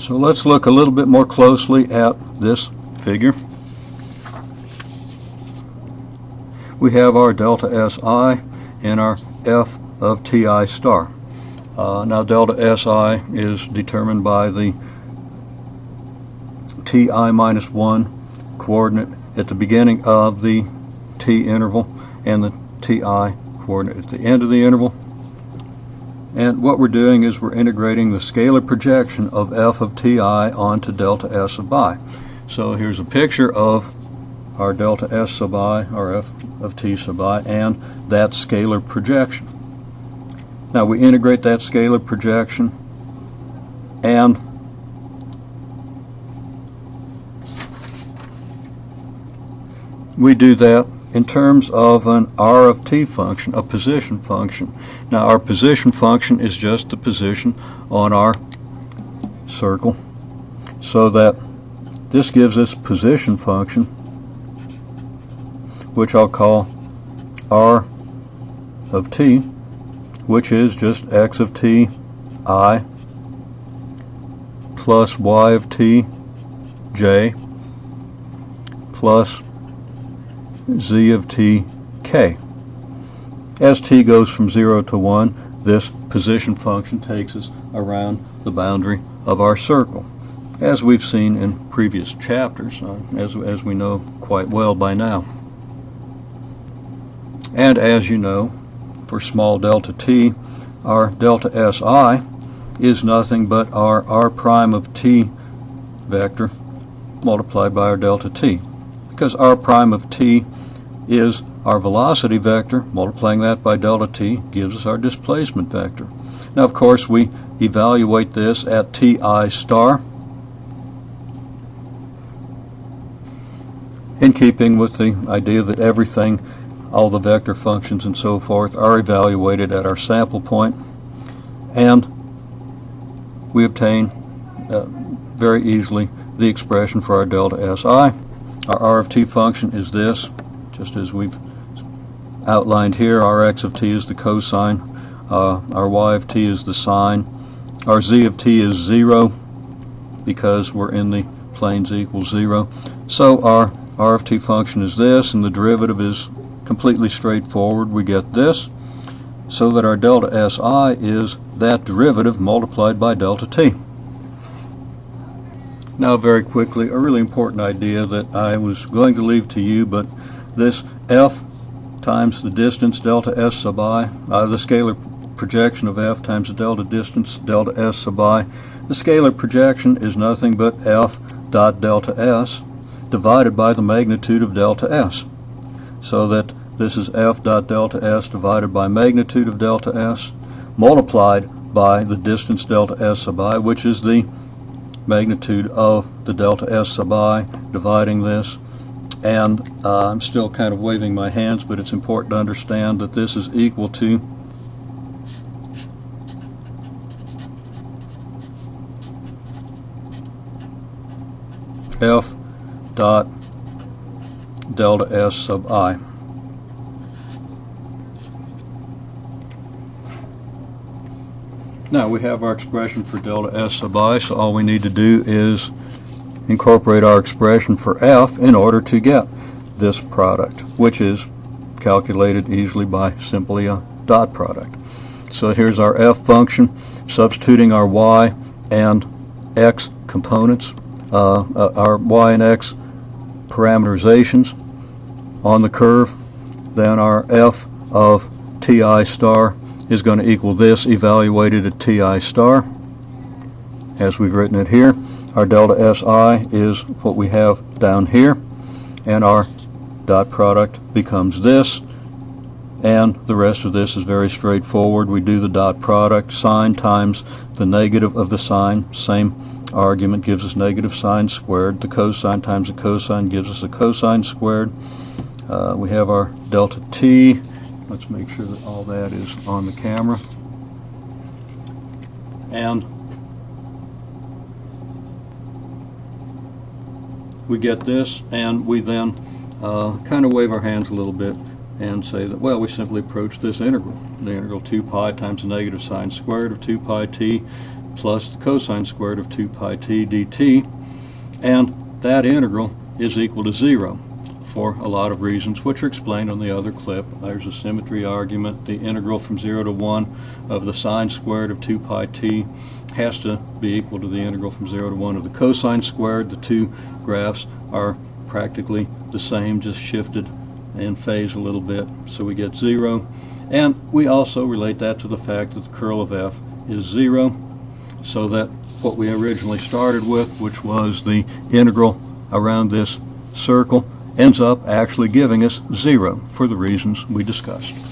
So let's look a little bit more closely at this figure. We have our delta Si and our f of Ti star. Now delta Si is determined by the Ti minus 1 coordinate at the beginning of the T interval and the Ti coordinate at the end of the interval. And what we're doing is we're integrating the scalar projection of f of Ti onto delta S sub I. So here's a picture of our delta S sub I, or f of T sub I, and that scalar projection. Now we integrate that scalar projection, and we do that in terms of an R of T function, a position function. Now our position function is just the position on our circle, so that this gives us position function, which I'll call R of T, which is just x of T I plus y of T j plus z of T k. As t goes from 0 to 1, this position function takes us around the boundary of our circle, as we've seen in previous chapters, as we know quite well by now. And as you know, for small delta t, our delta Si is nothing but our r prime of t vector multiplied by our delta t, because r prime of t is our velocity vector. Multiplying that by delta t gives us our displacement vector. Now of course we evaluate this at Ti star, in keeping with the idea that everything, all the vector functions and so forth, are evaluated at our sample point, and we obtain very easily the expression for our delta Si. Our R of T function is this, just as we've outlined here. Our x of t is the cosine, our y of t is the sine, our z of t is 0 because we're in the plane z equals 0. So our R of t function is this, and the derivative is completely straightforward. We get this, so that our delta Si is that derivative multiplied by delta t. Now very quickly, a really important idea that I was going to leave to you, but this f times the distance delta S sub I, the scalar projection of f times the delta distance delta S sub I, the scalar projection is nothing but f dot delta S divided by the magnitude of delta S. So that this is f dot delta S divided by magnitude of delta S multiplied by the distance delta S sub I, which is the magnitude of the delta S sub I, dividing this. And I'm still kind of waving my hands, but it's important to understand that this is equal to f dot delta S sub I. Now we have our expression for delta S sub I, so all we need to do is incorporate our expression for f in order to get this product, which is calculated easily by simply a dot product. So here's our f function, substituting our y and x components, our y and x parameterizations on the curve. Then our f of Ti star is going to equal this evaluated at Ti star, as we've written it here. Our delta Si is what we have down here, and our dot product becomes this, and the rest of this is very straightforward. We do the dot product, sine times the negative of the sine, same argument, gives us negative sine squared. The cosine times the cosine gives us a cosine squared. We have our delta t. Let's make sure that all that is on the camera. And we get this, and we then kind of wave our hands a little bit and say that, well, we simply approach this integral. The integral 2 pi times the negative sine squared of 2 pi t plus the cosine squared of 2 pi t dt, and that integral is equal to 0 for a lot of reasons which are explained on the other clip. There's a symmetry argument. The integral from 0 to 1 of the sine squared of 2 pi t has to be equal to the integral from 0 to 1 of the cosine squared. The two graphs are practically the same, just shifted in phase a little bit, so we get 0. And we also relate that to the fact that the curl of f is 0, so that what we originally started with, which was the integral around this circle, ends up actually giving us 0 for the reasons we discussed.